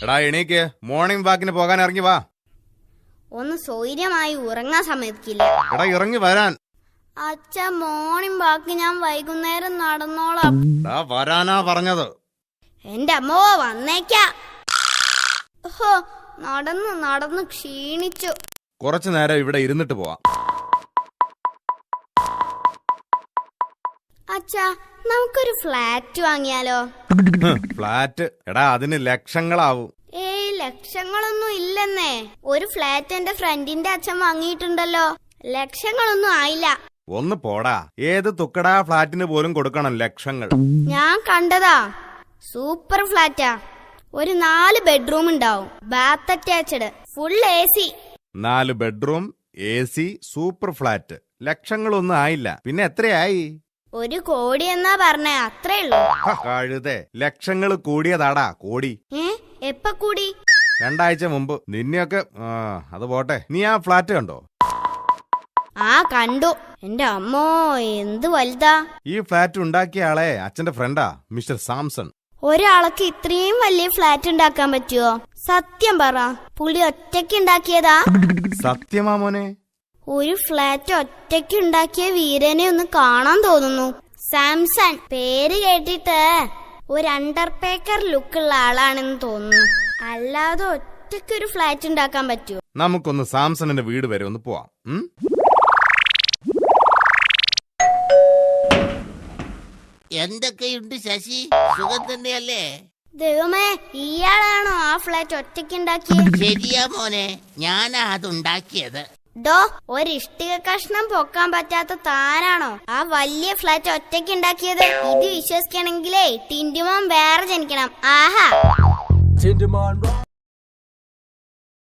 എടാ എണീക്ക്, മോർണിംഗ് വാക്കിന് പോകാൻ ഇറങ്ങി വാ. ഒന്ന് സ്വൈര്യമായി ഉറങ്ങാൻ സമ്മതിക്കില്ല. എടാ ഇറങ്ങി വരാൻ. അച്ഛ, മോർണിംഗ് വാക്ക് ഞാൻ വൈകുന്നേരം നടന്നോളാം. വരാനാ പറഞ്ഞത്. എന്റെ അമ്മോ വന്നേക്കാ. ഓഹോ, നടന്നു നടന്നു ക്ഷീണിച്ചു. കുറച്ചു നേരം ഇവിടെ ഇരുന്നിട്ട് പോവാം. അച്ഛാ, നമുക്കൊരു ഫ്ലാറ്റ് വാങ്ങിയാലോ? ഫ്ലാറ്റ്? എടാ അതിന് ലക്ഷങ്ങളാവും. ഏയ്, ലക്ഷങ്ങളൊന്നും ഇല്ലെന്നേ. ഒരു ഫ്ലാറ്റ് എന്റെ ഫ്രണ്ടിന്റെ അച്ഛൻ വാങ്ങിയിട്ടുണ്ടല്ലോ. ലക്ഷങ്ങളൊന്നും ആയില്ല. ഒന്ന് പോടാ, ഏത് തുക്കടാ ഫ്ലാറ്റിന് പോലും കൊടുക്കണം ലക്ഷങ്ങൾ. ഞാൻ കണ്ടതാ, സൂപ്പർ ഫ്ലാറ്റാ. ഒരു 4 ബെഡ്റൂം ഉണ്ടാവും, bath attached, full AC. 4 bedroom, AC, super flat. ലക്ഷങ്ങളൊന്നും ആയില്ല. പിന്നെ എത്രയായി? 1 കോടി എന്നാ പറഞ്ഞേ, അത്രേ ഉള്ളൂ. കഴുതേ, ലക്ഷങ്ങൾ കൂടിയതാടാ, കോടി. എപ്പ കൂടി? 2 ആഴ്ച മുമ്പ്. നിന്നെയൊക്കെ അത് പോട്ടെ. നീ ആ ഫ്ലാറ്റ് കണ്ടോ? കണ്ടു. എന്റെ അമ്മോ, എന്ത് വലുതാ. ഈ ഫ്ലാറ്റ് ഉണ്ടാക്കിയ ആളെ അച്ഛന്റെ ഫ്രണ്ടാ, മിസ്റ്റർ സാംസൺ. ഒരാൾക്ക് ഇത്രയും വലിയ ഫ്ലാറ്റ് ഉണ്ടാക്കാൻ പറ്റുമോ? സത്യം പറ, പുള്ളി ഒറ്റയ്ക്ക് ഉണ്ടാക്കിയതാ? സത്യമാ മോനെ? ഒരു ഫ്ലാറ്റ് ഒറ്റയ്ക്ക് ഉണ്ടാക്കിയ വീരനെ ഒന്ന് കാണാൻ തോന്നുന്നു. സാംസൺ പേര് കേട്ടിട്ട് ഒരു അണ്ടർടേക്കർ ലുക്കുള്ള ആളാണെന്ന് തോന്നുന്നു. അല്ലാതെ ഒറ്റയ്ക്ക് ഒരു ഫ്ലാറ്റ് ഉണ്ടാക്കാൻ പറ്റുമോ? നമുക്കൊന്ന് സാംസണിന്റെ വീട് വരെ ഒന്ന് പോവാം. എന്തൊക്കെയുണ്ട് ശശി, സുഖം തന്നെയല്ലേ? ദൈവമേ, ഇയാളാണോ ആ ഫ്ലാറ്റ് ഒറ്റയ്ക്ക് ഉണ്ടാക്കിയത്? ശരിയാ മോനെ, ഞാനാ അതുണ്ടാക്കിയത്. ഡോ, ഒരു ഇഷ്ടിക കഷ്ണം പൊക്കാൻ പറ്റാത്ത താനാണോ ആ വലിയ ഫ്ലാറ്റ് ഒറ്റയ്ക്ക് ഉണ്ടാക്കിയത്? ഇത് വിശ്വസിക്കണെങ്കിലേ ടിന്റുമോൻ വേറെ ജനിക്കണം. ആഹാ.